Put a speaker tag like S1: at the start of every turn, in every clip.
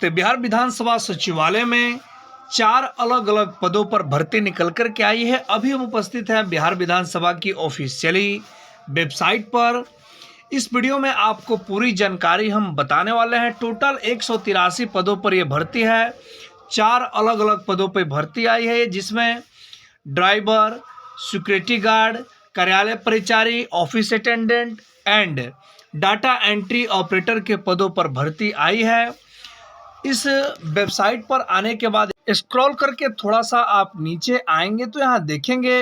S1: नमस्ते। बिहार विधानसभा सचिवालय में 4 अलग अलग पदों पर भर्ती निकल कर के आई है। अभी हम उपस्थित हैं बिहार विधानसभा की ऑफिशियली वेबसाइट पर। इस वीडियो में आपको पूरी जानकारी हम बताने वाले हैं। टोटल 183 पदों पर यह भर्ती है। 4 अलग अलग पदों पर भर्ती आई है, जिसमें ड्राइवर, सिक्योरिटी गार्ड, कार्यालय परिचारी, office attendant and data entry operator के पदों पर भर्ती आई है। इस वेबसाइट पर आने के बाद स्क्रॉल करके थोड़ा सा आप नीचे आएंगे तो यहाँ देखेंगे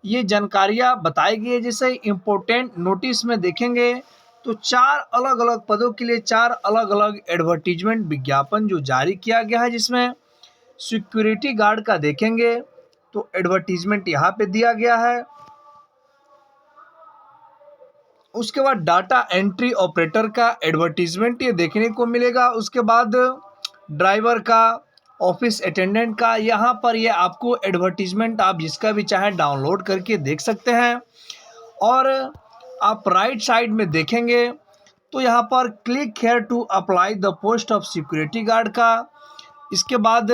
S1: ये जानकारियाँ बताई गई है। जैसे इम्पोर्टेंट नोटिस में देखेंगे तो 4 अलग अलग पदों के लिए 4 अलग अलग एडवर्टीजमेंट विज्ञापन जो जारी किया गया है, जिसमें सिक्योरिटी गार्ड का देखेंगे तो एडवर्टीजमेंट यहाँ पे दिया गया है। उसके बाद डाटा एंट्री ऑपरेटर का एडवर्टीजमेंट ये देखने को मिलेगा। उसके बाद ड्राइवर का, ऑफिस अटेंडेंट का, यहाँ पर ये आपको एडवर्टीजमेंट आप जिसका भी चाहें डाउनलोड करके देख सकते हैं। और आप राइट साइड में देखेंगे तो यहाँ पर click here to apply the post of security guard का, इसके बाद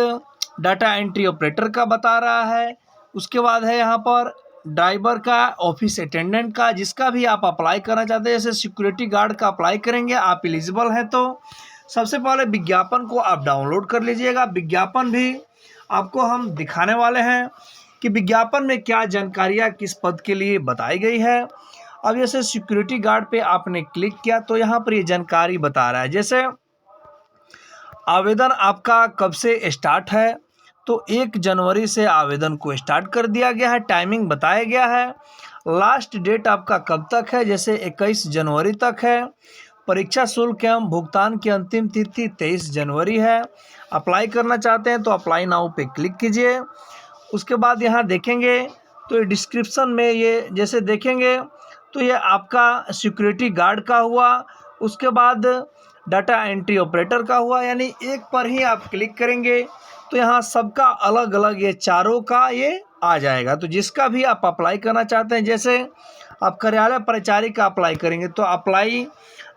S1: डाटा एंट्री ऑपरेटर का बता रहा है। उसके बाद है यहाँ पर ड्राइवर का, ऑफिस अटेंडेंट का, जिसका भी आप अप्लाई करना चाहते हैं। जैसे सिक्योरिटी गार्ड का अप्लाई करेंगे, आप एलिजिबल हैं तो सबसे पहले विज्ञापन को आप डाउनलोड कर लीजिएगा। विज्ञापन भी आपको हम दिखाने वाले हैं कि विज्ञापन में क्या जानकारियाँ किस पद के लिए बताई गई है। अब जैसे सिक्योरिटी गार्ड पे आपने क्लिक किया तो यहाँ पर ये जानकारी बता रहा है। जैसे आवेदन आपका कब से स्टार्ट है, तो 1 जनवरी से आवेदन को स्टार्ट कर दिया गया है। टाइमिंग बताया गया है। लास्ट डेट आपका कब तक है, जैसे 21 जनवरी तक है। परीक्षा शुल्क एवं भुगतान की अंतिम तिथि 23 जनवरी है। अप्लाई करना चाहते हैं तो अप्लाई नाउ पे क्लिक कीजिए। उसके बाद यहाँ देखेंगे तो ये डिस्क्रिप्शन में ये जैसे देखेंगे तो ये आपका सिक्योरिटी गार्ड का हुआ, उसके बाद डाटा एंट्री ऑपरेटर का हुआ, यानी एक पर ही आप क्लिक करेंगे तो यहाँ सबका अलग अलग ये चारों का ये आ जाएगा। तो जिसका भी आप अप्लाई करना चाहते हैं, जैसे आप कार्यालय परिचारी का अप्लाई करेंगे तो अप्लाई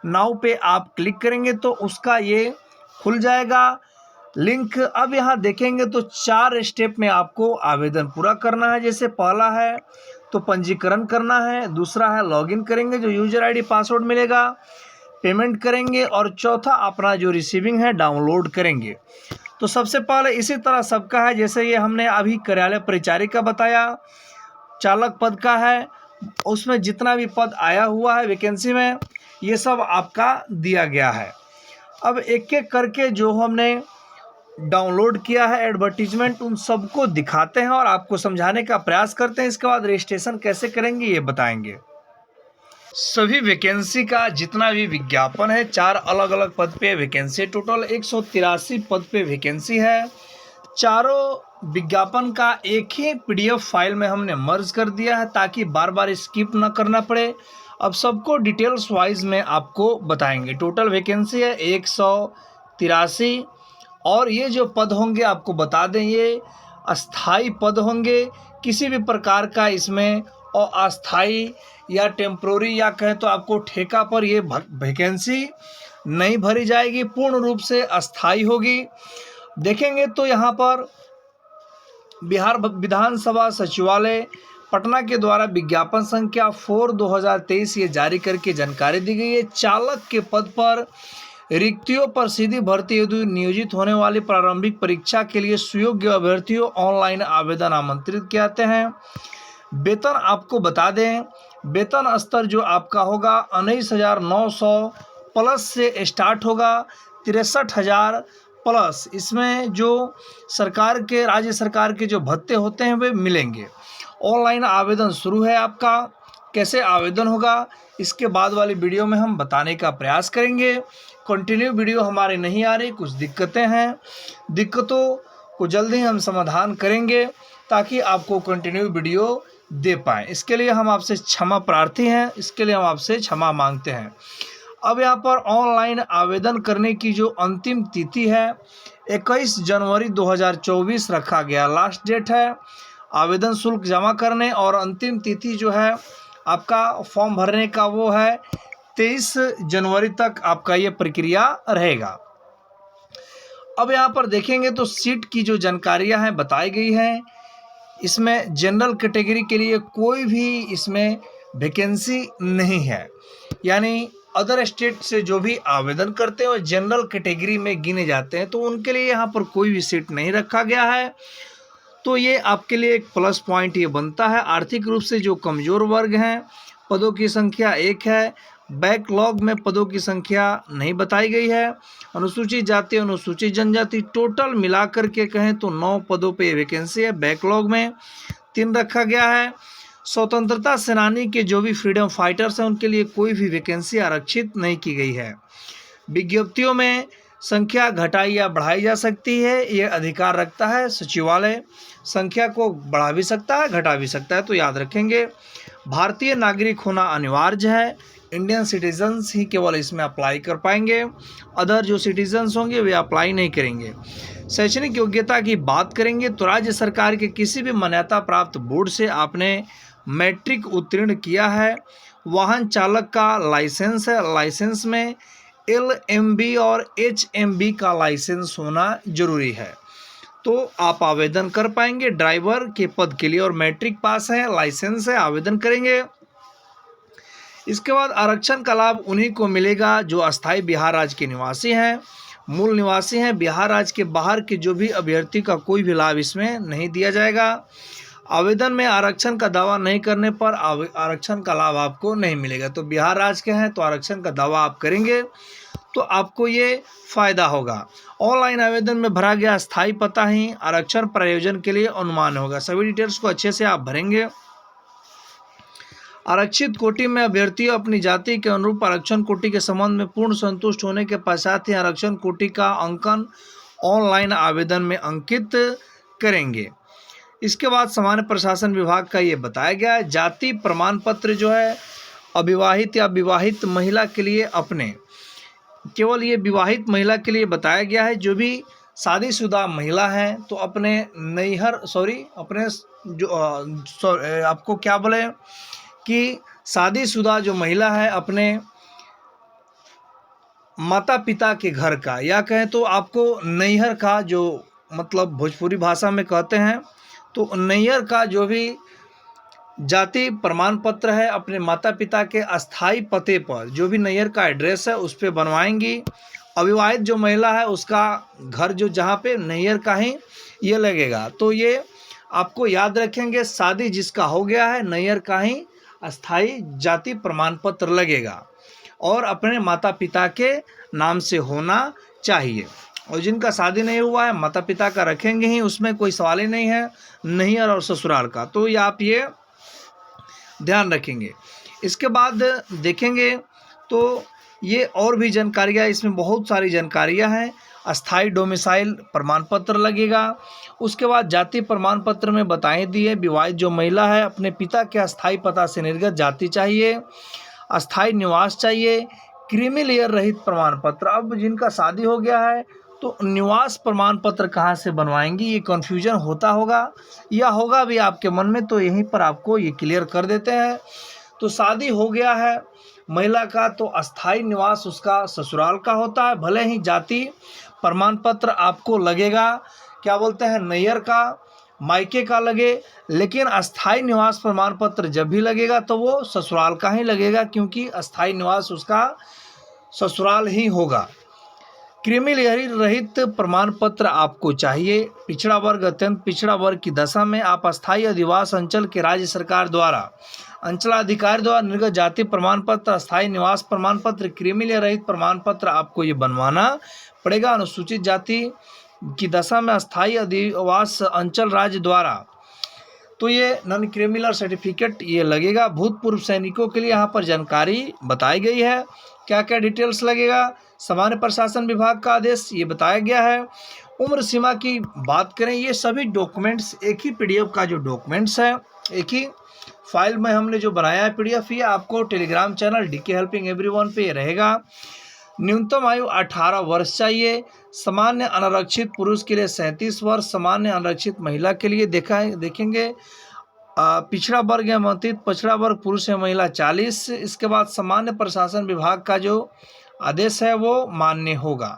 S1: नाउ पे आप क्लिक करेंगे तो उसका ये खुल जाएगा लिंक। अब यहाँ देखेंगे तो 4 स्टेप में आपको आवेदन पूरा करना है। जैसे पहला है तो पंजीकरण करना है, दूसरा है लॉगिन करेंगे, जो यूजर आईडी पासवर्ड मिलेगा, पेमेंट करेंगे, और चौथा अपना जो रिसीविंग है डाउनलोड करेंगे। तो सबसे पहले इसी तरह सबका है। जैसे ये हमने अभी कार्यालय परिचारी का बताया, चालक पद का है, उसमें जितना भी पद आया हुआ है वैकेंसी में ये सब आपका दिया गया है। अब एक एक करके जो हमने डाउनलोड किया है एडवर्टीजमेंट, उन सबको दिखाते हैं और आपको समझाने का प्रयास करते हैं। इसके बाद रजिस्ट्रेशन कैसे करेंगे ये बताएंगे। सभी वैकेंसी का जितना भी विज्ञापन है, 4 अलग अलग पद पे वैकेंसी, टोटल 183 पद पे वैकेंसी है। चारों विज्ञापन का एक ही PDF फाइल में हमने मर्ज कर दिया है ताकि बार बार स्किप ना करना पड़े। अब सबको डिटेल्स वाइज में आपको बताएंगे। टोटल वैकेंसी है 183, और ये जो पद होंगे आपको बता दें ये अस्थाई पद होंगे। किसी भी प्रकार का इसमें और अस्थाई या टेम्प्रोरी या कहें तो आपको ठेका पर ये वैकेंसी नहीं भरी जाएगी, पूर्ण रूप से अस्थाई होगी। देखेंगे तो यहाँ पर बिहार विधानसभा सचिवालय पटना के द्वारा विज्ञापन संख्या 4/2023 ये जारी करके जानकारी दी गई है। चालक के पद पर रिक्तियों पर सीधी भर्ती हेतु नियोजित होने वाली प्रारंभिक परीक्षा के लिए सुयोग्य अभ्यर्थियों ऑनलाइन आवेदन आमंत्रित किए जाते हैं। वेतन आपको बता दें, वेतन स्तर जो आपका होगा 19,900 प्लस से स्टार्ट होगा, 63,000 प्लस। इसमें जो सरकार के, राज्य सरकार के जो भत्ते होते हैं वे मिलेंगे। ऑनलाइन आवेदन शुरू है आपका। कैसे आवेदन होगा इसके बाद वाली वीडियो में हम बताने का प्रयास करेंगे। कंटिन्यू वीडियो हमारे नहीं आ रही, कुछ दिक्कतें हैं, दिक्कतों को जल्दी हम समाधान करेंगे ताकि आपको कंटिन्यू वीडियो दे पाएँ। इसके लिए हम आपसे क्षमा प्रार्थी हैं, इसके लिए हम आपसे क्षमा मांगते हैं। अब यहाँ पर ऑनलाइन आवेदन करने की जो अंतिम तिथि है 21 जनवरी 2024 रखा गया, लास्ट डेट है आवेदन शुल्क जमा करने, और अंतिम तिथि जो है आपका फॉर्म भरने का वो है 23 जनवरी तक आपका ये प्रक्रिया रहेगा। अब यहाँ पर देखेंगे तो सीट की जो जानकारियाँ हैं बताई गई हैं। इसमें जनरल कैटेगरी के लिए कोई भी इसमें वैकेंसी नहीं है, यानी अदर स्टेट से जो भी आवेदन करते हैं और जनरल कैटेगरी में गिने जाते हैं तो उनके लिए यहाँ पर कोई भी सीट नहीं रखा गया है। तो ये आपके लिए एक प्लस पॉइंट ये बनता है। आर्थिक रूप से जो कमज़ोर वर्ग हैं, पदों की संख्या 1 है। बैकलॉग में पदों की संख्या नहीं बताई गई है। अनुसूचित जाति, अनुसूचित जनजाति, टोटल मिलाकर के कहें तो 9 पदों पे वैकेंसी है। बैकलॉग में 3 रखा गया है। स्वतंत्रता सेनानी के जो भी फ्रीडम फाइटर्स हैं उनके लिए कोई भी वैकेंसी आरक्षित नहीं की गई है। विज्ञप्तियों में संख्या घटाई या बढ़ाई जा सकती है, ये अधिकार रखता है सचिवालय। संख्या को बढ़ा भी सकता है, घटा भी सकता है, तो याद रखेंगे। भारतीय नागरिक होना अनिवार्य है। इंडियन सिटीजन्स ही केवल इसमें अप्लाई कर पाएंगे, अदर जो सिटीजन्स होंगे वे अप्लाई नहीं करेंगे। शैक्षणिक योग्यता की बात करेंगे तो राज्य सरकार के किसी भी मान्यता प्राप्त बोर्ड से आपने मैट्रिक उत्तीर्ण किया है। वाहन चालक का लाइसेंस है, लाइसेंस में LMB और HMB का लाइसेंस होना जरूरी है, तो आप आवेदन कर पाएंगे ड्राइवर के पद के लिए। और मैट्रिक पास है, लाइसेंस है, आवेदन करेंगे। इसके बाद आरक्षण का लाभ उन्हीं को मिलेगा जो अस्थायी बिहार राज्य के निवासी हैं, मूल निवासी हैं। बिहार राज्य के बाहर के जो भी अभ्यर्थी का कोई भी लाभ इसमें नहीं दिया जाएगा। आवेदन में आरक्षण का दावा नहीं करने पर आरक्षण का लाभ आपको नहीं मिलेगा। तो बिहार राज्य के हैं तो आरक्षण का दावा आप करेंगे तो आपको ये फ़ायदा होगा। ऑनलाइन आवेदन में भरा गया स्थायी पता ही आरक्षण प्रयोजन के लिए अनुमान होगा। सभी डिटेल्स को अच्छे से आप भरेंगे। आरक्षित कोटि में अभ्यर्थी अपनी जाति के अनुरूप आरक्षण कोटि के संबंध में पूर्ण संतुष्ट होने के पश्चात ही आरक्षण कोटि का अंकन ऑनलाइन आवेदन में अंकित करेंगे। इसके बाद सामान्य प्रशासन विभाग का ये बताया गया है। जाति प्रमाण पत्र जो है अविवाहित या विवाहित महिला के लिए अपने, केवल ये विवाहित महिला के लिए बताया गया है। जो भी शादीशुदा महिला है तो अपने नैहर अपने जो आपको क्या बोले कि शादीशुदा जो महिला है अपने माता पिता के घर का, या कहें तो आपको नैहर का, जो मतलब भोजपुरी भाषा में कहते हैं तो नैहर का जो भी जाति प्रमाण पत्र है अपने माता पिता के अस्थाई पते पर, जो भी नैहर का एड्रेस है उस पर बनवाएंगी। अविवाहित जो महिला है उसका घर जो जहाँ पे नैहर का ही ये लगेगा। तो ये आपको याद रखेंगे, शादी जिसका हो गया है नैहर का ही अस्थाई जाति प्रमाण पत्र लगेगा और अपने माता पिता के नाम से होना चाहिए। और जिनका शादी नहीं हुआ है माता पिता का रखेंगे ही, उसमें कोई सवाल ही नहीं है, नैहर और ससुराल का। तो ये आप ये ध्यान रखेंगे। इसके बाद देखेंगे तो ये और भी जानकारियाँ, इसमें बहुत सारी जानकारियाँ हैं। अस्थाई डोमिसाइल प्रमाण पत्र लगेगा। उसके बाद जाति प्रमाण पत्र में बताए दिए विवाहित जो महिला है अपने पिता के अस्थाई पता से निर्गत जाति चाहिए, अस्थाई निवास चाहिए, क्रीमी लेयर रहित प्रमाण पत्र। अब जिनका शादी हो गया है तो निवास प्रमाण पत्र कहाँ से बनवाएंगी, ये कन्फ्यूजन होता होगा या होगा भी आपके मन में, तो यहीं पर आपको ये क्लियर कर देते हैं। तो शादी हो गया है महिला का तो अस्थाई निवास उसका ससुराल का होता है। भले ही जाति प्रमाण पत्र आपको लगेगा क्या बोलते हैं नैहर का, मायके का लगे, लेकिन अस्थाई निवास प्रमाण पत्र जब भी लगेगा तो वो ससुराल का ही लगेगा, क्योंकि अस्थाई निवास उसका ससुराल ही होगा। क्रीमी लेयर रहित प्रमाण पत्र आपको चाहिए। पिछड़ा वर्ग, अत्यंत पिछड़ा वर्ग की दशा में आप अस्थाई अधिवास अंचल के राज्य सरकार द्वारा अंचलाधिकारी द्वारा निर्गत जाति प्रमाण पत्र, अस्थाई निवास प्रमाण पत्र, क्रीमी लेयर रहित प्रमाण पत्र आपको ये बनवाना पड़ेगा। अनुसूचित जाति की दशा में अस्थाई अधिवास अंचल राज्य द्वारा तो ये नॉन क्रिमिनल सर्टिफिकेट ये लगेगा। भूतपूर्व सैनिकों के लिए यहाँ पर जानकारी बताई गई है, क्या क्या डिटेल्स लगेगा। सामान्य प्रशासन विभाग का आदेश ये बताया गया है। उम्र सीमा की बात करें, ये सभी डॉक्यूमेंट्स एक ही PDF का जो डॉक्यूमेंट्स है एक ही फाइल में हमने जो बनाया है PDF, ये आपको Telegram channel DK helping everyone पे रहेगा। न्यूनतम आयु 18 वर्ष चाहिए। सामान्य अनारक्षित पुरुष के लिए 37 वर्ष, सामान्य अनारक्षित महिला के लिए देखेंगे पिछड़ा वर्ग या मथित पछड़ा वर्ग पुरुष या महिला 40। इसके बाद सामान्य प्रशासन विभाग का जो आदेश है वो मान्य होगा।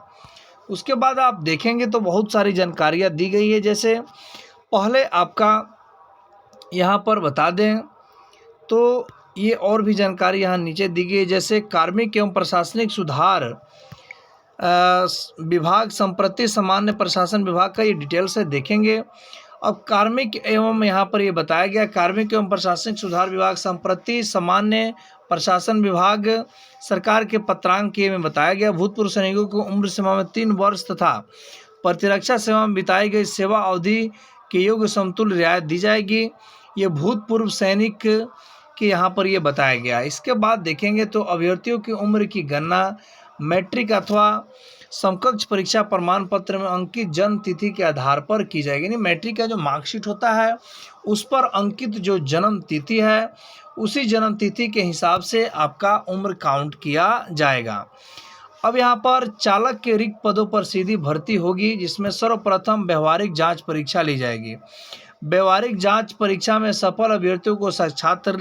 S1: उसके बाद आप देखेंगे तो बहुत सारी जानकारियाँ दी गई है। जैसे पहले आपका यहाँ पर बता दें तो ये और भी जानकारी यहाँ नीचे दी गई है। जैसे कार्मिक एवं प्रशासनिक सुधार विभाग संप्रति सामान्य प्रशासन विभाग का ये डिटेल से देखेंगे। अब कार्मिक एवं यहाँ पर ये बताया गया, कार्मिक एवं प्रशासनिक सुधार विभाग संप्रति सामान्य प्रशासन विभाग सरकार के पत्रांक में बताया गया, भूतपूर्व सैनिकों को उम्र सीमा में 3 वर्ष तथा प्रतिरक्षा सेवा में बिताई गई सेवा अवधि के योग्य समतुल्य रियायत दी जाएगी। ये भूतपूर्व सैनिक के यहाँ पर ये बताया गया। इसके बाद देखेंगे तो अभ्यर्थियों की उम्र की गणना मैट्रिक अथवा समकक्ष परीक्षा प्रमाण पत्र में अंकित जन्म तिथि के आधार पर की जाएगी। यानी मैट्रिक का जो मार्कशीट होता है उस पर अंकित जो जन्म तिथि है उसी जन्म तिथि के हिसाब से आपका उम्र काउंट किया जाएगा। अब यहाँ पर चालक के रिक्त पदों पर सीधी भर्ती होगी, जिसमें सर्वप्रथम व्यवहारिक जांच परीक्षा ली जाएगी। व्यवहारिक जांच परीक्षा में सफल अभ्यर्थियों को साक्षात्कार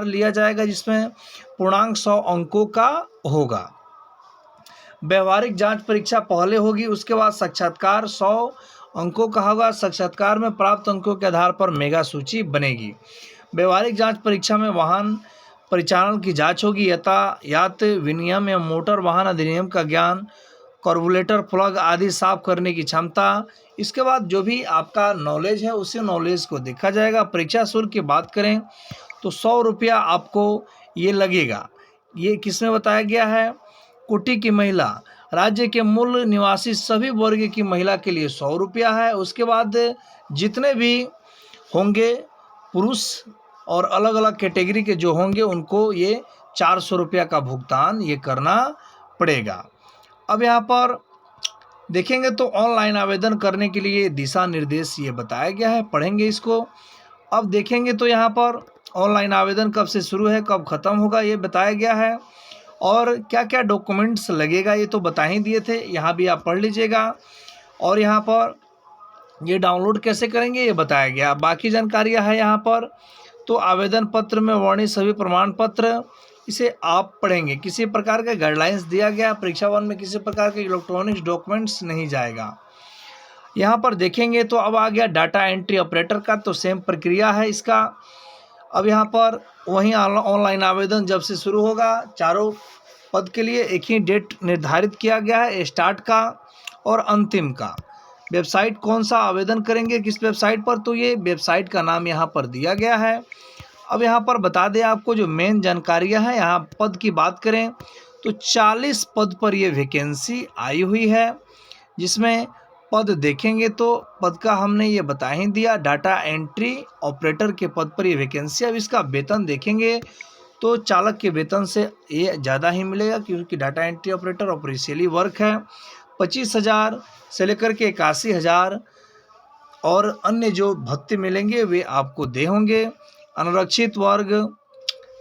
S1: लिया जाएगा जिसमें पूर्णांक 100 अंकों का होगा। व्यवहारिक जांच परीक्षा पहले होगी, उसके बाद साक्षात्कार 100 अंकों का होगा। साक्षात्कार में प्राप्त अंकों के आधार पर मेगा सूची बनेगी। व्यवहारिक जांच परीक्षा में वाहन परिचालन की जांच होगी, यातायात विनियम या मोटर वाहन अधिनियम का ज्ञान, कार्बोरेटर प्लग आदि साफ करने की क्षमता। इसके बाद जो भी आपका नॉलेज है उसी नॉलेज को देखा जाएगा। परीक्षा शुल्क की बात करें तो 100 रुपया आपको ये लगेगा। ये किसमें बताया गया है? कोटि की महिला, राज्य के मूल निवासी सभी वर्ग की महिला के लिए 100 रुपया है। उसके बाद जितने भी होंगे पुरुष और अलग अलग कैटेगरी के जो होंगे उनको ये 400 रुपया का भुगतान ये करना पड़ेगा। अब यहाँ पर देखेंगे तो ऑनलाइन आवेदन करने के लिए दिशा निर्देश ये बताया गया है, पढ़ेंगे इसको। अब देखेंगे तो यहाँ पर ऑनलाइन आवेदन कब से शुरू है, कब ख़त्म होगा, ये बताया गया है। और क्या क्या डॉक्यूमेंट्स लगेगा ये तो बता ही दिए थे, यहाँ भी आप पढ़ लीजिएगा। और यहाँ पर ये डाउनलोड कैसे करेंगे ये बताया गया। बाकी जानकारियाँ है यहाँ पर। तो आवेदन पत्र में वर्णित सभी प्रमाण पत्र इसे आप पढ़ेंगे। किसी प्रकार का गाइडलाइंस दिया गया, परीक्षा 1 में किसी प्रकार के इलेक्ट्रॉनिक्स डॉक्यूमेंट्स नहीं जाएगा। यहाँ पर देखेंगे तो अब आ गया डाटा एंट्री ऑपरेटर का, तो सेम प्रक्रिया है इसका। अब यहाँ पर वहीं ऑनलाइन आवेदन जब से शुरू होगा, चारों पद के लिए एक ही डेट निर्धारित किया गया है, स्टार्ट का और अंतिम का। वेबसाइट कौन सा आवेदन करेंगे किस वेबसाइट पर, तो ये वेबसाइट का नाम यहाँ पर दिया गया है। अब यहाँ पर बता दें आपको जो मेन जानकारियाँ हैं, यहाँ पद की बात करें तो 40 पद पर ये वैकेंसी आई हुई है, जिसमें पद देखेंगे तो पद का हमने ये बता ही दिया, डाटा एंट्री ऑपरेटर के पद पर ये वैकेंसी। अब इसका वेतन देखेंगे तो चालक के वेतन से ये ज़्यादा ही मिलेगा, क्योंकि data entry operator officially work है। 25,000 से लेकर के 81,000 और अन्य जो भत्ते मिलेंगे वे आपको दे होंगे। अनारक्षित वर्ग,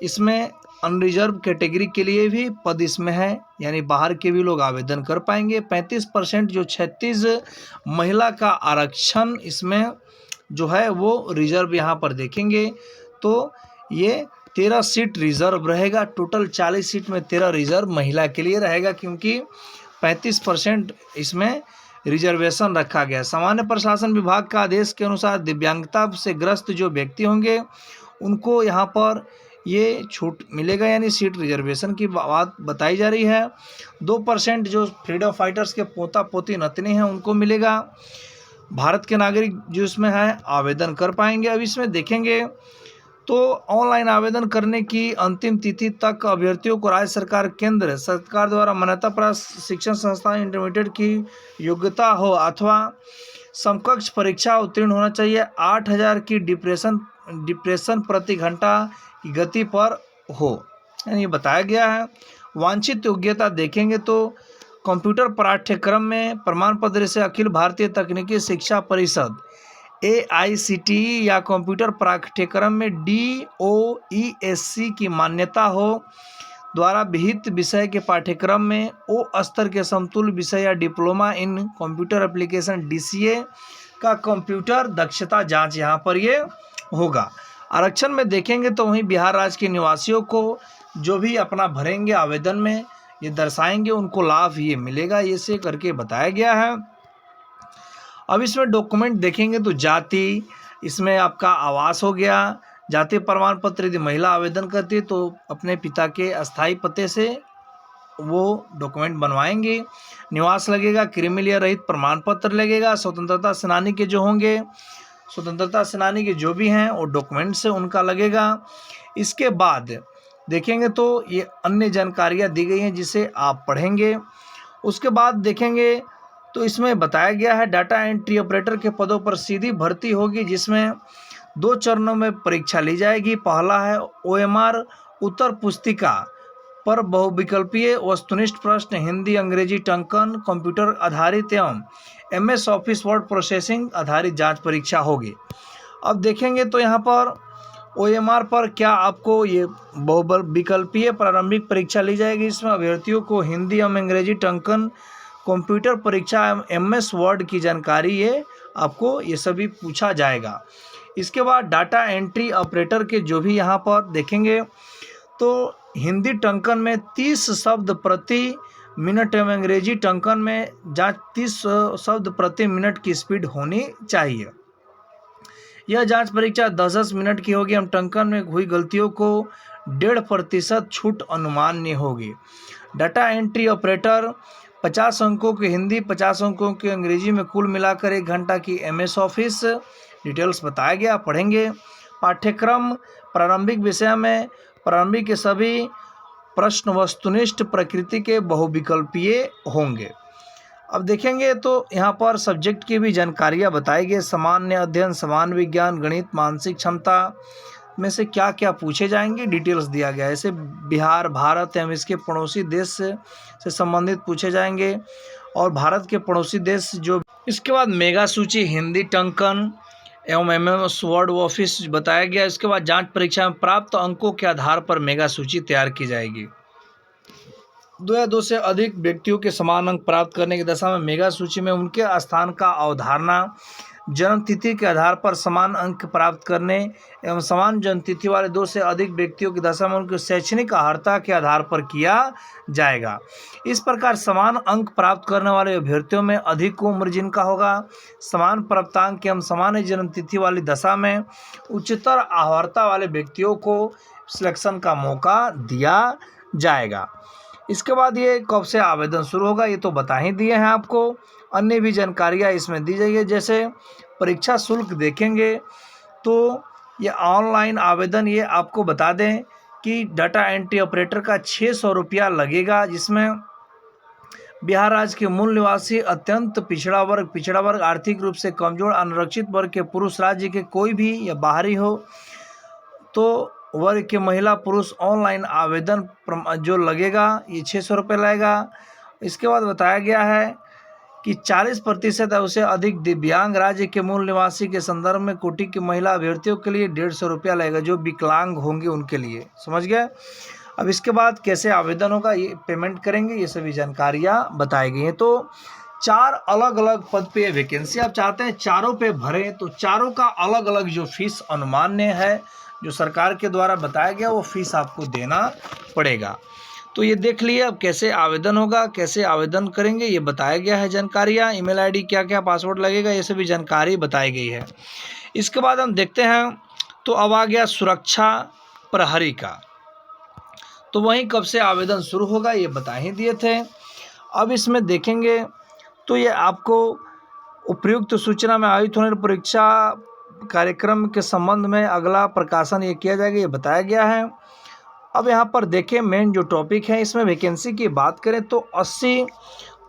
S1: इसमें अनरिजर्व कैटेगरी के लिए भी पद इसमें है, यानी बाहर के भी लोग आवेदन कर पाएंगे। 35% जो 36 महिला का आरक्षण इसमें जो है वो रिजर्व यहाँ पर देखेंगे तो ये 13 सीट रिजर्व रहेगा। टोटल 40 सीट में 13 रिजर्व महिला के लिए रहेगा, क्योंकि 35% इसमें रिजर्वेशन रखा गया। सामान्य प्रशासन विभाग का आदेश के अनुसार दिव्यांगता से ग्रस्त जो व्यक्ति होंगे उनको यहाँ पर ये छूट मिलेगा, यानी सीट रिजर्वेशन की बात बताई जा रही है। 2% जो फ्रीडम फाइटर्स के पोता पोती नतनी हैं उनको मिलेगा। भारत के नागरिक जो इसमें है आवेदन कर पाएंगे। अब इसमें देखेंगे तो ऑनलाइन आवेदन करने की अंतिम तिथि तक अभ्यर्थियों को राज्य सरकार केंद्र सरकार द्वारा मान्यता प्राप्त शिक्षण संस्थान इंटरमीडिएट की योग्यता हो अथवा समकक्ष परीक्षा उत्तीर्ण होना चाहिए। 8,000 की डिप्रेशन प्रति घंटा की गति पर हो, यानी ये बताया गया है। वांछित योग्यता देखेंगे तो कंप्यूटर पाठ्यक्रम में प्रमाण पत्र से अखिल भारतीय तकनीकी शिक्षा परिषद AICTE या कंप्यूटर पाठ्यक्रम में DOESC की मान्यता हो, द्वारा विहित विषय के पाठ्यक्रम में O स्तर के समतुल्य विषय या diploma in computer application DCA का कंप्यूटर दक्षता जांच यहाँ पर ये होगा। आरक्षण में देखेंगे तो वहीं बिहार राज्य के निवासियों को जो भी अपना भरेंगे आवेदन में ये दर्शाएंगे उनको लाभ ये मिलेगा, ये से करके बताया गया है। अब इसमें डॉक्यूमेंट देखेंगे तो जाति, इसमें आपका आवास हो गया, जाति प्रमाण पत्र यदि महिला आवेदन करती है तो अपने पिता के अस्थायी पते से वो डॉक्यूमेंट बनवाएंगे। निवास लगेगा, क्रिमिलिया रहित प्रमाण पत्र लगेगा। स्वतंत्रता सेनानी के जो होंगे, स्वतंत्रता सेनानी के जो भी हैं वो डॉक्यूमेंट से उनका लगेगा। इसके बाद देखेंगे तो ये अन्य जानकारियाँ दी गई हैं जिसे आप पढ़ेंगे। उसके बाद देखेंगे तो इसमें बताया गया है डाटा एंट्री ऑपरेटर के पदों पर सीधी भर्ती होगी, जिसमें 2 चरणों में परीक्षा ली जाएगी। पहला है OMR उत्तर पुस्तिका पर बहुविकल्पीय वस्तुनिष्ठ प्रश्न, हिंदी अंग्रेजी टंकन, कंप्यूटर आधारित एवं MS ऑफिस वर्ड प्रोसेसिंग आधारित जांच परीक्षा होगी। अब देखेंगे तो यहाँ पर OMR पर क्या आपको ये बहुविकल्पीय प्रारंभिक परीक्षा ली जाएगी। इसमें अभ्यर्थियों को हिंदी एवं अंग्रेजी टंकन, कंप्यूटर परीक्षा एवं MS वर्ड की जानकारी ये आपको ये सभी पूछा जाएगा। इसके बाद डाटा एंट्री ऑपरेटर के जो भी यहाँ पर देखेंगे तो हिंदी टंकन में 30 शब्द प्रति मिनट एवं अंग्रेजी टंकन में 30 शब्द प्रति मिनट की स्पीड होनी चाहिए। यह जांच परीक्षा 10-10 मिनट की होगी एवं टंकन में हुई गलतियों को 1.5% छूट अनुमान्य होगी। डाटा एंट्री ऑपरेटर 50 अंकों की हिंदी, 50 अंकों की अंग्रेजी में कुल मिलाकर 1 घंटा की MS ऑफिस डिटेल्स बताया गया, पढ़ेंगे। पाठ्यक्रम प्रारंभिक विषय में प्रारंभिक के सभी प्रश्न वस्तुनिष्ठ प्रकृति के बहुविकल्पीय होंगे। अब देखेंगे तो यहाँ पर सब्जेक्ट की भी जानकारियाँ बताई गई। सामान्य अध्ययन, सामान्य विज्ञान, गणित, मानसिक क्षमता में से क्या क्या पूछे जाएंगे डिटेल्स दिया गया है। ऐसे बिहार, भारत एवं इसके पड़ोसी देश से संबंधित पूछे जाएंगे और भारत के पड़ोसी देश जो। इसके बाद मेगा सूची हिंदी टंकन एवं MS वर्ड ऑफिस बताया गया। इसके बाद जांच परीक्षा में प्राप्त अंकों के आधार पर मेगा सूची तैयार की जाएगी। 2 या 2 से अधिक व्यक्तियों के समान अंक प्राप्त करने की दशा में मेगा सूची में उनके स्थान का अवधारणा, जन्म तिथि के आधार पर समान अंक प्राप्त करने एवं समान जन्म तिथि वाले 2 से अधिक व्यक्तियों की दशा में उनकी शैक्षणिक अर्हता के आधार पर किया जाएगा। इस प्रकार समान अंक प्राप्त करने वाले अभ्यर्थियों में अधिक उम्र जिनका होगा, समान प्राप्तांक एवं समान जन्म तिथि वाली दशा में उच्चतर अर्हता वाले व्यक्तियों को सिलेक्शन का मौका दिया जाएगा। इसके बाद ये कब से आवेदन शुरू होगा ये तो बता ही दिए हैं आपको। अन्य भी जानकारियाँ इसमें दी जाएगी, जैसे परीक्षा शुल्क देखेंगे तो ये ऑनलाइन आवेदन ये आपको बता दें कि डाटा एंट्री ऑपरेटर का 600 रुपया लगेगा, जिसमें बिहार राज्य के मूल निवासी, अत्यंत पिछड़ा वर्ग, आर्थिक रूप से कमजोर, अनारक्षित वर्ग के पुरुष, राज्य के कोई भी या बाहरी हो तो वर्ग के महिला पुरुष ऑनलाइन आवेदन जो लगेगा ये 600 रुपये लगेगा। इसके बाद बताया गया है कि 40% उससे अधिक दिव्यांग राज्य के मूल निवासी के संदर्भ में कोटि की महिला अभ्यर्थियों के लिए 150 रुपया लगेगा, जो विकलांग होंगे उनके लिए। समझ गए। अब इसके बाद कैसे आवेदन होगा, ये पेमेंट करेंगे, ये सभी जानकारियाँ बताई गई हैं। तो 4 अलग अलग पद पे वैकेंसी आप चाहते हैं चारों पे भरें तो चारों का अलग अलग जो फीस अनुमान्य है जो सरकार के द्वारा बताया गया वो फीस आपको देना पड़ेगा। तो ये देख लिए अब कैसे आवेदन होगा, कैसे आवेदन करेंगे ये बताया गया है जानकारियाँ। ईमेल आईडी क्या क्या पासवर्ड लगेगा ये सभी जानकारी बताई गई है। इसके बाद हम देखते हैं तो अब आ गया सुरक्षा प्रहरी का, तो वहीं कब से आवेदन शुरू होगा ये बता ही दिए थे। अब इसमें देखेंगे तो ये आपको उपयुक्त सूचना में आयोजित होने परीक्षा कार्यक्रम के संबंध में अगला प्रकाशन ये किया जाएगा, ये बताया गया है। अब यहाँ पर देखें मेन जो टॉपिक है इसमें वैकेंसी की बात करें तो 80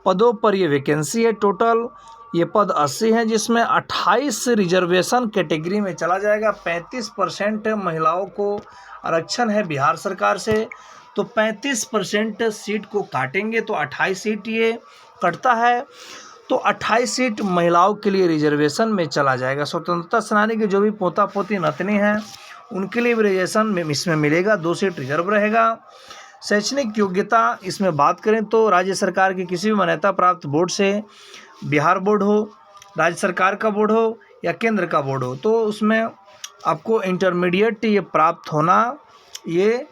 S1: पदों पर ये वैकेंसी है। टोटल ये पद 80 हैं, जिसमें 28 रिजर्वेशन कैटेगरी में चला जाएगा। 35% महिलाओं को आरक्षण है बिहार सरकार से, तो 35% सीट को काटेंगे तो 28 सीट ये कटता है, तो 28 सीट महिलाओं के लिए रिजर्वेशन में चला जाएगा। स्वतंत्रता सेनानी के जो भी पोता पोती नतनी हैं उनके लिए भी रिजर्वेशन में इसमें मिलेगा, 2 सीट रिजर्व रहेगा। शैक्षणिक योग्यता इसमें बात करें तो राज्य सरकार के किसी भी मान्यता प्राप्त बोर्ड से, बिहार बोर्ड हो, राज्य सरकार का बोर्ड हो या केंद्र का बोर्ड हो, तो उसमें आपको इंटरमीडिएट ये प्राप्त होना ये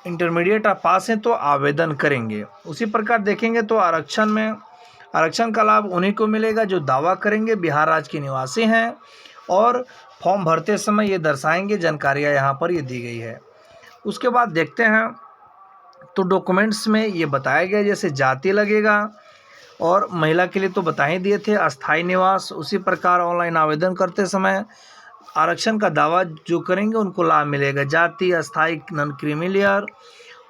S1: इंटरमीडिएट आप पास हैं तो आवेदन करेंगे। उसी प्रकार देखेंगे तो आरक्षण का लाभ उन्हीं को मिलेगा जो दावा करेंगे, बिहार राज्य के निवासी हैं और फॉर्म भरते समय ये दर्शाएंगे। जानकारियाँ यहाँ पर ये दी गई है। उसके बाद देखते हैं तो डॉक्यूमेंट्स में ये बताया गया, जैसे जाति लगेगा और महिला के लिए तो बता ही दिए थे, अस्थायी निवास। उसी प्रकार ऑनलाइन आवेदन करते समय आरक्षण का दावा जो करेंगे उनको लाभ मिलेगा, जाति, अस्थायी, नॉन क्रीमी लेयर।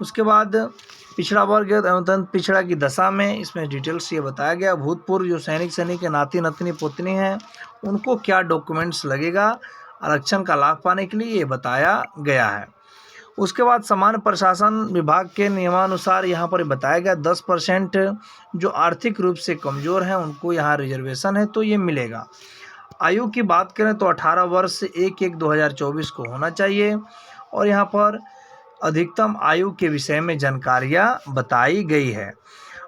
S1: उसके बाद पिछड़ा वर्ग एवं पिछड़ा की दशा में इसमें डिटेल्स ये बताया गया। भूतपूर्व जो सैनिक के नाती नतनी पोतनी हैं उनको क्या डॉक्यूमेंट्स लगेगा आरक्षण का लाभ पाने के लिए, ये बताया गया है। उसके बाद सामान्य प्रशासन विभाग के नियमानुसार यहाँ पर बताया गया 10% जो आर्थिक रूप से कमज़ोर हैं उनको यहाँ रिजर्वेशन है तो ये मिलेगा। आयु की बात करें तो 18 वर्ष 1/1/2024 को होना चाहिए और यहाँ पर अधिकतम आयु के विषय में जानकारियाँ बताई गई है।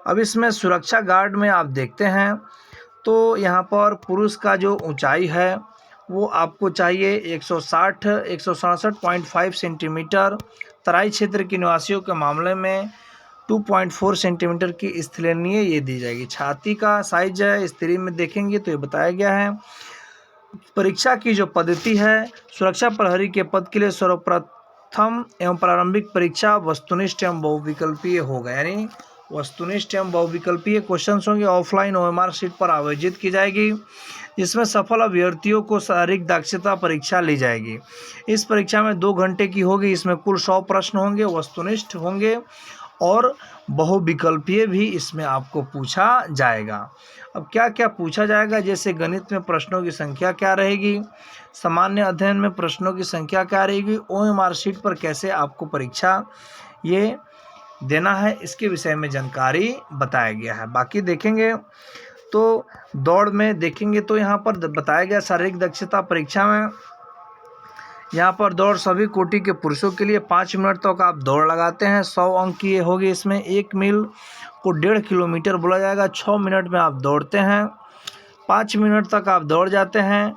S1: अब इसमें सुरक्षा गार्ड में आप देखते हैं तो यहाँ पर पुरुष का जो ऊंचाई है वो आपको चाहिए 167.5 सेंटीमीटर। तराई क्षेत्र के निवासियों के मामले में 2.4 सेंटीमीटर की स्थलीय ये दी जाएगी। छाती का साइज है स्त्री में देखेंगे तो ये बताया गया है। परीक्षा की जो पद्धति है, सुरक्षा प्रहरी के पद के लिए सर्वप्रथम एवं प्रारंभिक परीक्षा वस्तुनिष्ठ एवं बहुविकल्पीय होगा, यानी वस्तुनिष्ठ एवं बहुविकल्पीय क्वेश्चंस होंगे। ऑफलाइन ओएमआर शीट पर आयोजित की जाएगी, जिसमें सफल अभ्यर्थियों को शारीरिक दक्षता परीक्षा ली जाएगी। इस परीक्षा में 2 घंटे की होगी। इसमें कुल 100 प्रश्न होंगे, वस्तुनिष्ठ होंगे और बहुविकल्पीय भी इसमें आपको पूछा जाएगा। अब क्या क्या पूछा जाएगा, जैसे गणित में प्रश्नों की संख्या क्या रहेगी, सामान्य अध्ययन में प्रश्नों की संख्या क्या रहेगी, ओएमआर शीट पर कैसे आपको परीक्षा ये देना है, इसके विषय में जानकारी बताया गया है। बाकी देखेंगे तो दौड़ में देखेंगे तो यहाँ पर बताया गया शारीरिक दक्षता परीक्षा में यहाँ पर दौड़ सभी कोटि के पुरुषों के लिए 5 मिनट तक आप दौड़ लगाते हैं। 100 अंक की होगी। इसमें 1 मील को 1.5 किलोमीटर बोला जाएगा। 6 मिनट में आप दौड़ते हैं, 5 मिनट तक आप दौड़ जाते हैं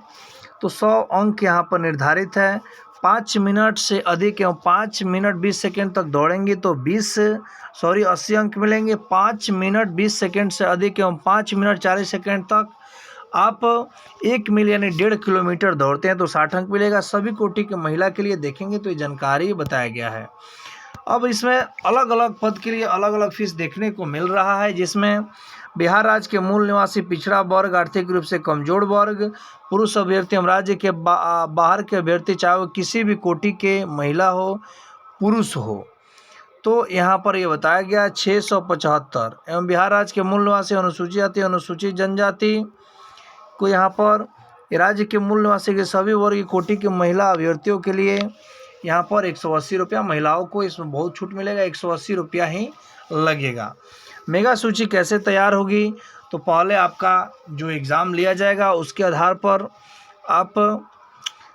S1: तो 100 अंक यहाँ पर निर्धारित है। 5 मिनट से अधिक एवं 5 मिनट 20 सेकेंड तक दौड़ेंगे तो 80 अंक मिलेंगे। 5 मिनट 20 सेकेंड से अधिक एवं 5 मिनट 40 सेकेंड तक आप 1 मील यानी 1.5 किलोमीटर दौड़ते हैं तो 60 अंक मिलेगा। सभी कोटि की महिला के लिए देखेंगे तो ये जानकारी बताया गया है। अब इसमें अलग अलग पद के लिए अलग अलग फीस देखने को मिल रहा है, जिसमें बिहार राज्य के मूल निवासी, पिछड़ा वर्ग, आर्थिक रूप से कमजोर वर्ग, पुरुष अभ्यर्थी एवं राज्य के बाहर के अभ्यर्थी, चाहे वो किसी भी कोटि के महिला हो पुरुष हो, तो यहाँ पर ये बताया गया 675 एवं बिहार राज्य के मूल निवासी, अनुसूचित जाति, अनुसूचित जनजाति को यहाँ पर राज्य के मूल निवासी के सभी वर्ग की कोटि के महिला अभ्यर्थियों के लिए यहाँ पर 180 रुपया, महिलाओं को इसमें बहुत छूट मिलेगा, 180 रुपया ही लगेगा। मेगा सूची कैसे तैयार होगी, तो पहले आपका जो एग्ज़ाम लिया जाएगा उसके आधार पर आप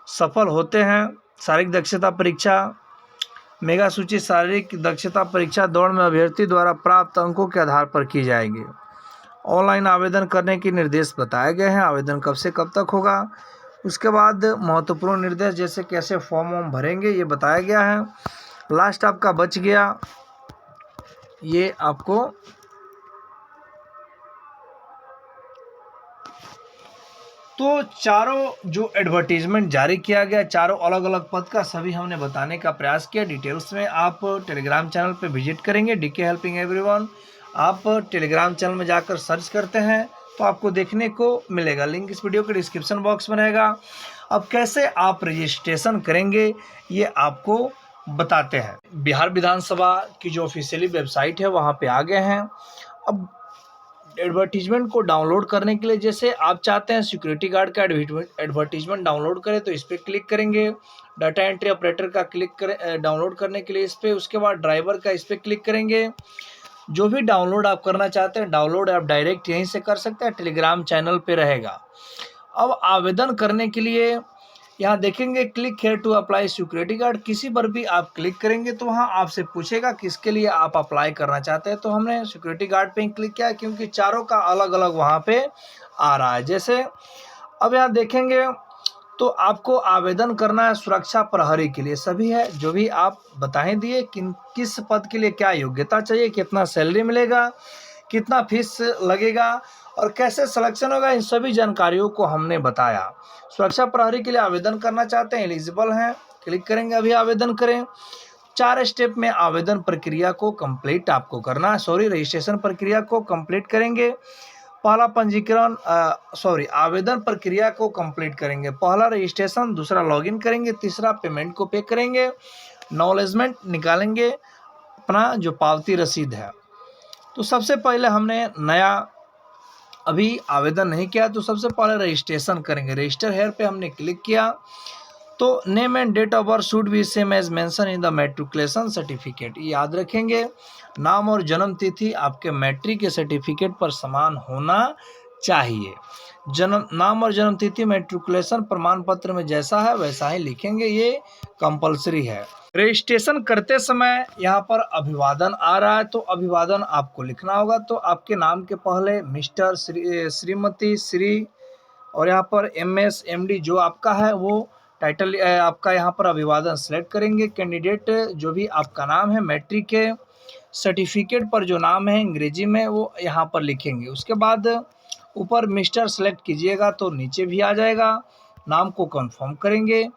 S1: सफल होते हैं। शारीरिक दक्षता परीक्षा, मेगा सूची शारीरिक दक्षता परीक्षा दौड़ में अभ्यर्थी द्वारा प्राप्त अंकों के आधार पर की जाएगी। ऑनलाइन आवेदन करने के निर्देश बताए गए हैं, आवेदन कब से कब तक होगा। उसके बाद महत्वपूर्ण निर्देश जैसे कैसे फॉर्म भरेंगे ये बताया गया है। लास्ट आपका बच गया, ये आपको तो चारों जो एडवर्टीजमेंट जारी किया गया, चारों अलग अलग पद का सभी हमने बताने का प्रयास किया। डिटेल्स में आप टेलीग्राम चैनल पे विजिट करेंगे, डीके हेल्पिंग एवरीवन। आप टेलीग्राम चैनल में जाकर सर्च करते हैं तो आपको देखने को मिलेगा, लिंक इस वीडियो के डिस्क्रिप्शन बॉक्स में रहेगा। अब कैसे आप रजिस्ट्रेशन करेंगे ये आपको बताते हैं। बिहार विधानसभा की जो ऑफिशियली वेबसाइट है वहाँ पे आ गए हैं। अब एडवर्टीजमेंट को डाउनलोड करने के लिए, जैसे आप चाहते हैं सिक्योरिटी गार्ड का एडवर्टीजमेंट डाउनलोड करें तो इस पर क्लिक करेंगे। डाटा एंट्री ऑपरेटर का क्लिक करें डाउनलोड करने के लिए इस पर। उसके बाद ड्राइवर का इस पर क्लिक करेंगे। जो भी डाउनलोड आप करना चाहते हैं डाउनलोड आप डायरेक्ट यहीं से कर सकते हैं, टेलीग्राम चैनल पे रहेगा। अब आवेदन करने के लिए यहाँ देखेंगे click here to apply security guard, किसी पर भी आप क्लिक करेंगे तो वहाँ आपसे पूछेगा किसके लिए आप अप्लाई करना चाहते हैं। तो हमने सिक्योरिटी गार्ड पे ही क्लिक किया क्योंकि चारों का अलग अलग वहाँ पे आ रहा है। जैसे अब यहाँ देखेंगे तो आपको आवेदन करना है सुरक्षा प्रहरी के लिए, सभी है जो भी आप बताएं दिए किस पद के लिए क्या योग्यता चाहिए, कितना सैलरी मिलेगा, कितना फीस लगेगा और कैसे सिलेक्शन होगा, इन सभी जानकारियों को हमने बताया। सुरक्षा प्रहरी के लिए आवेदन करना चाहते हैं, एलिजिबल हैं, क्लिक करेंगे, अभी आवेदन करें। 4 स्टेप में आवेदन प्रक्रिया को कंप्लीट आपको करना है, रजिस्ट्रेशन प्रक्रिया को कंप्लीट करेंगे। पहला पंजीकरण आवेदन प्रक्रिया को कंप्लीट करेंगे, पहला रजिस्ट्रेशन, दूसरा लॉगिन करेंगे, तीसरा पेमेंट को पे करेंगे, नॉलेजमेंट निकालेंगे, अपना जो पावती रसीद है। तो सबसे पहले हमने नया अभी आवेदन नहीं किया तो सबसे पहले रजिस्ट्रेशन करेंगे। रजिस्टर हेयर पे हमने क्लिक किया तो name and date of birth should be same as mention in the matriculation certificate, याद रखेंगे। नाम और जन्म तिथि आपके मैट्रिक के सर्टिफिकेट पर समान होना चाहिए। नाम और जन्म तिथि मैट्रिकुलेशन प्रमाण पत्र में जैसा है वैसा ही लिखेंगे, ये कंपलसरी है। रजिस्ट्रेशन करते समय यहाँ पर अभिवादन आ रहा है तो अभिवादन आपको लिखना होगा। तो आपके नाम के पहले मिस्टर, श्रीमती, श्री और यहाँ पर MS MD जो आपका है वो टाइटल आपका यहाँ पर अभिवादन सेलेक्ट करेंगे। कैंडिडेट जो भी आपका नाम है मैट्रिक के सर्टिफिकेट पर जो नाम है अंग्रेजी में वो यहाँ पर लिखेंगे। उसके बाद ऊपर मिस्टर सेलेक्ट कीजिएगा तो नीचे भी आ जाएगा। नाम को कंफर्म करेंगे।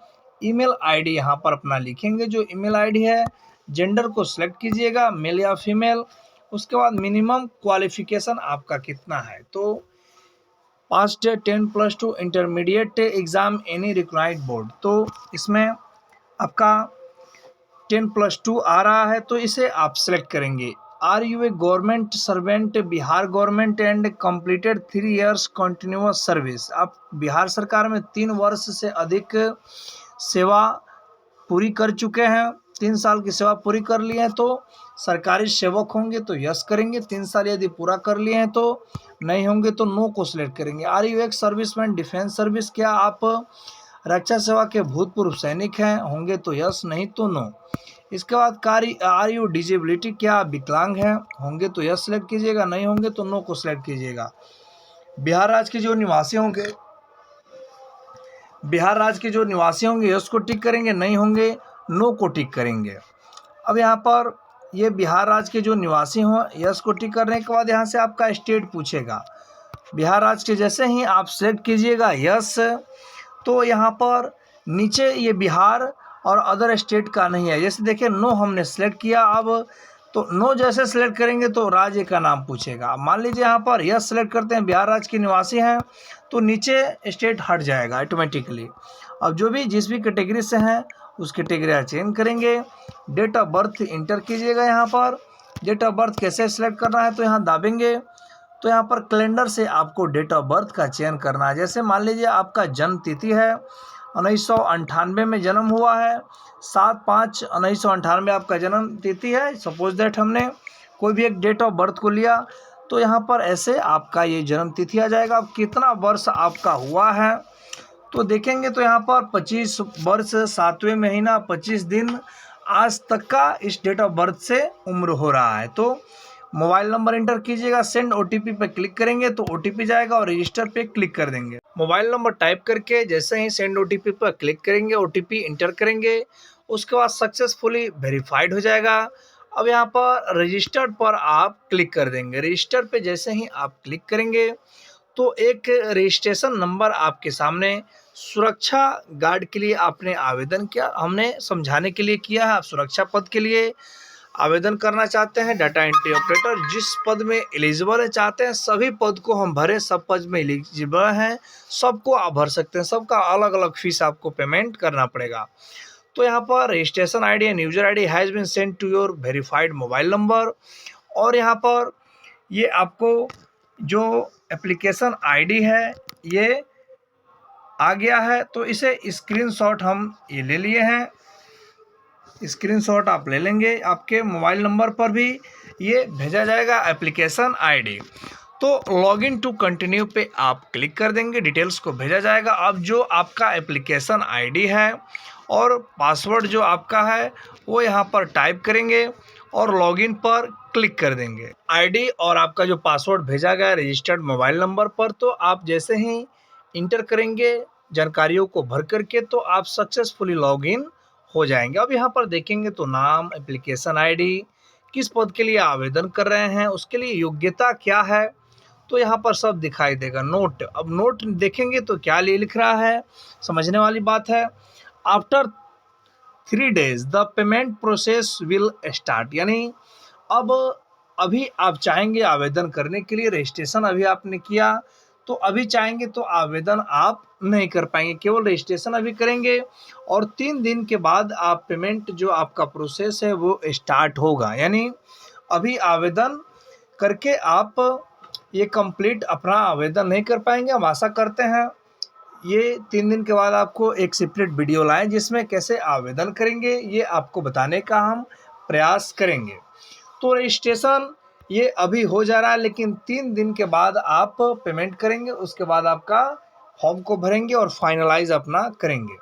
S1: ईमेल आईडी यहाँ पर अपना लिखेंगे, जो ईमेल आईडी है। जेंडर को सिलेक्ट कीजिएगा, मेल या फीमेल। उसके बाद मिनिमम क्वालिफिकेशन आपका कितना है, तो पास 10+2 intermediate exam any required board, तो इसमें आपका 10+2 आ रहा है तो इसे आप सेलेक्ट करेंगे। Are you a government servant, Bihar government and completed 3 years continuous service, आप बिहार सरकार में 3 वर्ष से अधिक सेवा पूरी कर चुके हैं, 3 साल की सेवा पूरी कर लिए हैं तो सरकारी सेवक होंगे तो यस करेंगे। 3 साल यदि पूरा कर लिए हैं तो नहीं होंगे तो नो को सिलेक्ट करेंगे। आर यू एक सर्विसमैन डिफेंस सर्विस, क्या आप रक्षा सेवा के भूतपूर्व सैनिक हैं, होंगे तो यस, नहीं तो नो। इसके बाद आर यू डिजेबिलिटी, क्या आप विकलांग हैं, होंगे तो यस सिलेक्ट कीजिएगा, नहीं होंगे तो नो को सिलेक्ट कीजिएगा। बिहार राज्य के जो निवासी होंगे यस को टिक करेंगे, नहीं होंगे नो को टिक करेंगे। अब यहाँ पर ये बिहार राज्य के जो निवासी हों यस को टिक करने के बाद यहाँ से आपका स्टेट पूछेगा। बिहार राज्य के जैसे ही आप सेलेक्ट कीजिएगा यस, तो यहाँ पर नीचे ये बिहार और अदर स्टेट का नहीं है। जैसे देखिए नो हमने सेलेक्ट किया, अब तो नो जैसे सेलेक्ट करेंगे तो राज्य का नाम पूछेगा। मान लीजिए यहाँ पर यस सेलेक्ट करते हैं, बिहार राज्य के निवासी हैं, तो नीचे स्टेट हट जाएगा ऑटोमेटिकली। अब जो भी जिस भी कैटेगरी से हैं उस कैटेगरी चेंज करेंगे। डेट ऑफ बर्थ इंटर कीजिएगा। यहाँ पर डेट ऑफ बर्थ कैसे सेलेक्ट करना है, तो यहाँ दाबेंगे तो यहाँ पर कैलेंडर से आपको डेट ऑफ बर्थ का चयन करना है। जैसे मान लीजिए आपका जन्म तिथि है 1998 में जन्म हुआ है, 7/5/1998 आपका जन्म तिथि है। सपोज दैट हमने कोई भी एक डेट ऑफ बर्थ को लिया तो यहाँ पर ऐसे आपका ये जन्म तिथि आ जाएगा। अब कितना वर्ष आपका हुआ है तो देखेंगे तो यहाँ पर 25 वर्ष 7वें महीना 25 दिन आज तक का इस डेट ऑफ बर्थ से उम्र हो रहा है। तो मोबाइल नंबर इंटर कीजिएगा, सेंड OTP पे क्लिक करेंगे तो OTP जाएगा और रजिस्टर पे क्लिक कर देंगे। मोबाइल नंबर टाइप करके जैसे ही सेंड OTP पर क्लिक करेंगे, OTP इंटर करेंगे, उसके बाद सक्सेसफुली वेरीफाइड हो जाएगा। अब यहाँ पर रजिस्टर्ड पर आप क्लिक कर देंगे। रजिस्टर पे जैसे ही आप क्लिक करेंगे तो एक रजिस्ट्रेशन नंबर आपके सामने, सुरक्षा गार्ड के लिए आपने आवेदन किया, हमने समझाने के लिए किया है। आप सुरक्षा पद के लिए आवेदन करना चाहते हैं, डाटा एंट्री ऑपरेटर जिस पद में एलिजिबल है चाहते हैं, सभी पद को हम भरें, सब पद में एलिजिबल हैं, सबको आप भर सकते हैं, सबका अलग अलग फीस आपको पेमेंट करना पड़ेगा। तो यहाँ पर registration ID and user ID has been send to your verified mobile number, और यहाँ पर ये आपको जो एप्लीकेशन ID है ये आ गया है, तो इसे स्क्रीनशॉट हम ये ले लिए हैं। स्क्रीनशॉट आप ले लेंगे, आपके मोबाइल नंबर पर भी ये भेजा जाएगा एप्लीकेशन ID। तो लॉगिन टू कंटिन्यू पे आप क्लिक कर देंगे, डिटेल्स को भेजा जाएगा। अब जो आपका एप्लीकेशन ID है और पासवर्ड जो आपका है वो यहाँ पर टाइप करेंगे और लॉगिन पर क्लिक कर देंगे। ID और आपका जो पासवर्ड भेजा गया है रजिस्टर्ड मोबाइल नंबर पर, तो आप जैसे ही इंटर करेंगे जानकारियों को भर करके तो आप सक्सेसफुली लॉगिन हो जाएंगे। अब यहाँ पर देखेंगे तो नाम, एप्लीकेशन आईडी, किस पद के लिए आवेदन कर रहे हैं, उसके लिए योग्यता क्या है, तो यहाँ पर सब दिखाई देगा। नोट, अब नोट देखेंगे तो क्या लिख रहा है, समझने वाली बात है। After 3 days the payment process will start, यानी अब अभी आप चाहेंगे आवेदन करने के लिए, रजिस्ट्रेशन अभी आपने किया तो अभी चाहेंगे तो आवेदन आप नहीं कर पाएंगे, केवल रजिस्ट्रेशन अभी करेंगे और 3 दिन के बाद आप पेमेंट जो आपका प्रोसेस है वो स्टार्ट होगा। यानी अभी आवेदन करके आप ये कंप्लीट अपना आवेदन नहीं कर पाएंगे। हम आशा करते हैं ये 3 दिन के बाद आपको एक सेपरेट वीडियो लाएं जिसमें कैसे आवेदन करेंगे ये आपको बताने का हम प्रयास करेंगे। तो रजिस्ट्रेशन ये अभी हो जा रहा है, लेकिन 3 दिन के बाद आप पेमेंट करेंगे, उसके बाद आपका फॉर्म को भरेंगे और फाइनलाइज अपना करेंगे,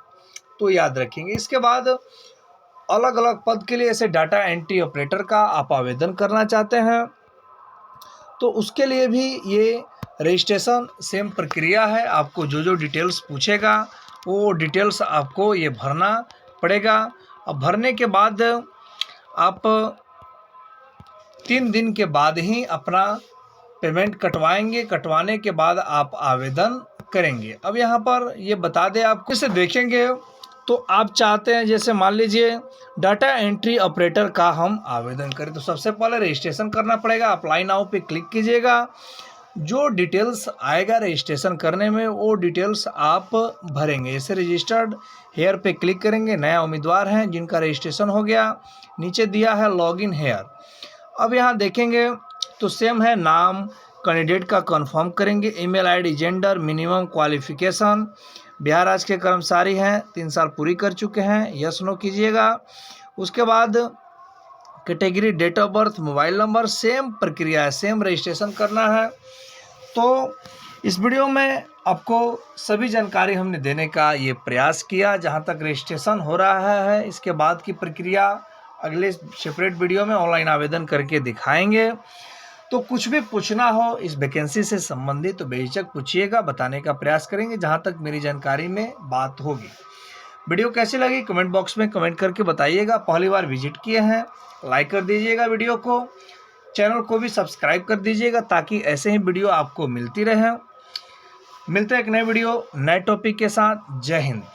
S1: तो याद रखेंगे। इसके बाद अलग अलग पद के लिए, जैसे डाटा एंट्री ऑपरेटर का आप आवेदन करना चाहते हैं तो उसके लिए भी ये रजिस्ट्रेशन सेम प्रक्रिया है। आपको जो जो डिटेल्स पूछेगा वो डिटेल्स आपको ये भरना पड़ेगा। अब भरने के बाद आप 3 दिन के बाद ही अपना पेमेंट कटवाएंगे, कटवाने के बाद आप आवेदन करेंगे। अब यहाँ पर ये बता दें, आपको इसे देखेंगे तो आप चाहते हैं जैसे मान लीजिए डाटा एंट्री ऑपरेटर का हम आवेदन करें तो सबसे पहले रजिस्ट्रेशन करना पड़ेगा। अप्लाई नाउ पे क्लिक कीजिएगा, जो डिटेल्स आएगा रजिस्ट्रेशन करने में वो डिटेल्स आप भरेंगे। जैसे रजिस्टर्ड हेयर पे क्लिक करेंगे, नया उम्मीदवार हैं जिनका रजिस्ट्रेशन हो गया, नीचे दिया है लॉगिन हेयर। अब यहाँ देखेंगे तो सेम है, नाम कैंडिडेट का कंफर्म करेंगे, email ID, gender, minimum qualification, Bihar राज्य के कर्मचारी हैं, 3 साल पूरी कर चुके हैं, यस नो कीजिएगा। उसके बाद category, date of birth, mobile number, same प्रक्रिया है, सेम रजिस्ट्रेशन करना है। तो इस वीडियो में आपको सभी जानकारी हमने देने का ये प्रयास किया। जहां तक रजिस्ट्रेशन हो रहा है इसके बाद की प्रक्रिया अगले सेपरेट वीडियो में ऑनलाइन आवेदन करके दिखाएंगे। तो कुछ भी पूछना हो इस वैकेंसी से संबंधित तो बेझिझक पूछिएगा, बताने का प्रयास करेंगे जहां तक मेरी जानकारी में बात होगी। वीडियो कैसी लगी कमेंट बॉक्स में कमेंट करके बताइएगा। पहली बार विजिट किए हैं लाइक कर दीजिएगा वीडियो को, चैनल को भी सब्सक्राइब कर दीजिएगा ताकि ऐसे ही वीडियो आपको मिलती रहे। मिलते हैं एक नए वीडियो नए टॉपिक के साथ। जय हिंद।